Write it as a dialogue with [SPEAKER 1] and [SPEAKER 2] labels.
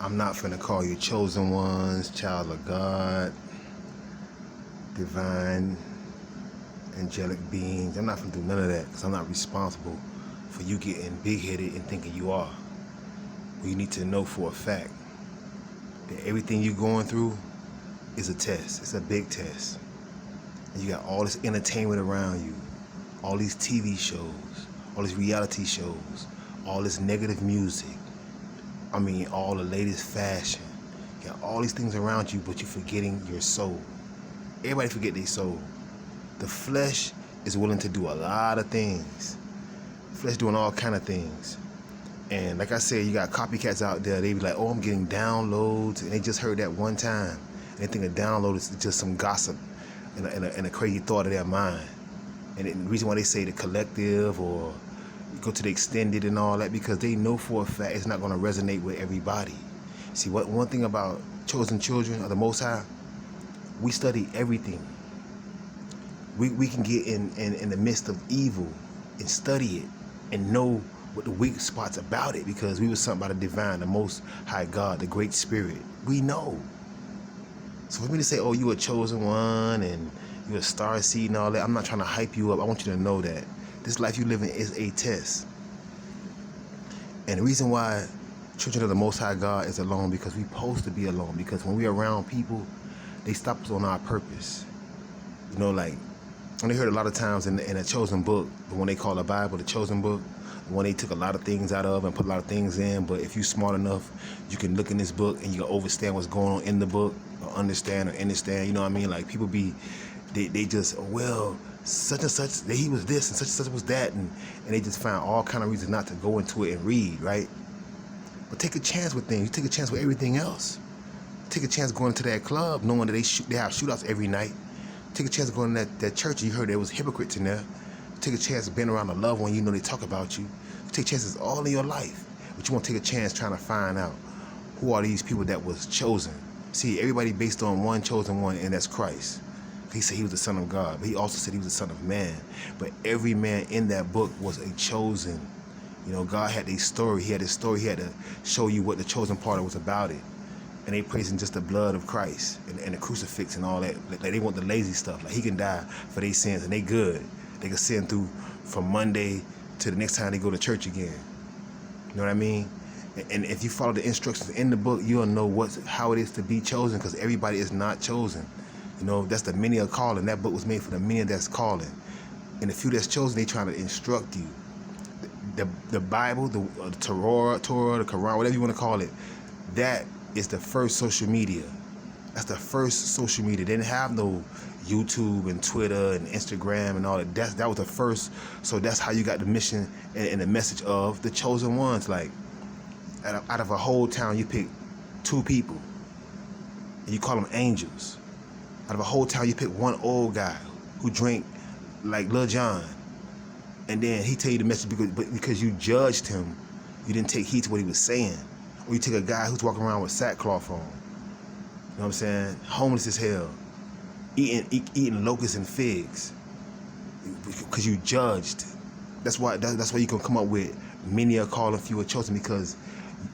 [SPEAKER 1] I'm not finna call you chosen ones, child of God, divine, angelic beings. I'm not finna do none of that because I'm not responsible for you getting big-headed and thinking you are. Well, you need to know for a fact that everything you're going through is a test. It's a big test. And you got all this entertainment around you, all these TV shows, all these reality shows, all this negative music. I mean, all the latest fashion. You got all these things around you, but you're forgetting your soul. Everybody forget their soul. The flesh is willing to do a lot of things. The flesh doing all kind of things. And like I said, you got copycats out there. They be like, oh, I'm getting downloads. And they just heard that one time. And they think a download is just some gossip and a crazy thought of their mind. And the reason why they say the collective or go to the extended and all that, because they know for a fact it's not going to resonate with everybody. See, one thing about chosen children of the Most High, we study everything. We can get in the midst of evil and study it and know what the weak spots about it, because we were sent by the divine, the Most High God, the Great Spirit. We know. So for me to say, oh, you a chosen one and you're a star seed and all that, I'm not trying to hype you up. I want you to know that this life you live in is a test. And the reason why children of the Most High God is alone, because we're supposed to be alone. Because when we're around people, they stop us on our purpose. You know, like, when they heard a lot of times in a chosen book, the one they call the Bible, the chosen book, the one they took a lot of things out of and put a lot of things in, but if you're smart enough, you can look in this book and you can understand what's going on in the book, or understand, you know what I mean? Like, people they just, well, such and such, he was this and such was that, and they just find all kind of reasons not to go into it and read, right? But take a chance with things. You take a chance with everything else. Take a chance going to that club knowing that they have shootouts every night. Take a chance going to that church and you heard there was hypocrites in there. Take a chance being around a loved one, you know they talk about you. Take chances all in your life. But you want to take a chance trying to find out who are these people that was chosen. See, everybody based on one chosen one, and that's Christ. He said he was the Son of God, but he also said he was the Son of Man. But every man in that book was a chosen. You know, God had a story. He had his story. He had to show you what the chosen part was about it. And they praising just the blood of Christ and the crucifix and all that. Like, they want the lazy stuff. Like, he can die for their sins, and they good. They can sin through from Monday to the next time they go to church again. You know what I mean? And if you follow the instructions in the book, you'll know how it is to be chosen, because everybody is not chosen. You know, that's the many are calling. That book was made for the many that's calling. And the few that's chosen, they trying to instruct you. The Bible, the Torah, the Quran, whatever you want to call it, that is the first social media. That's the first social media. They didn't have no YouTube and Twitter and Instagram and all that. That was the first. So that's how you got the mission and the message of the chosen ones. Like, out of a whole town, you pick 2 people and you call them angels. Out of a whole town, you pick one old guy who drank like Lil Jon, and then he tell you the message because you judged him, you didn't take heed to what he was saying. Or you take a guy who's walking around with sackcloth on, you know what I'm saying, homeless as hell, eating locusts and figs, because you judged. That's why you can come up with many are called and few are chosen, because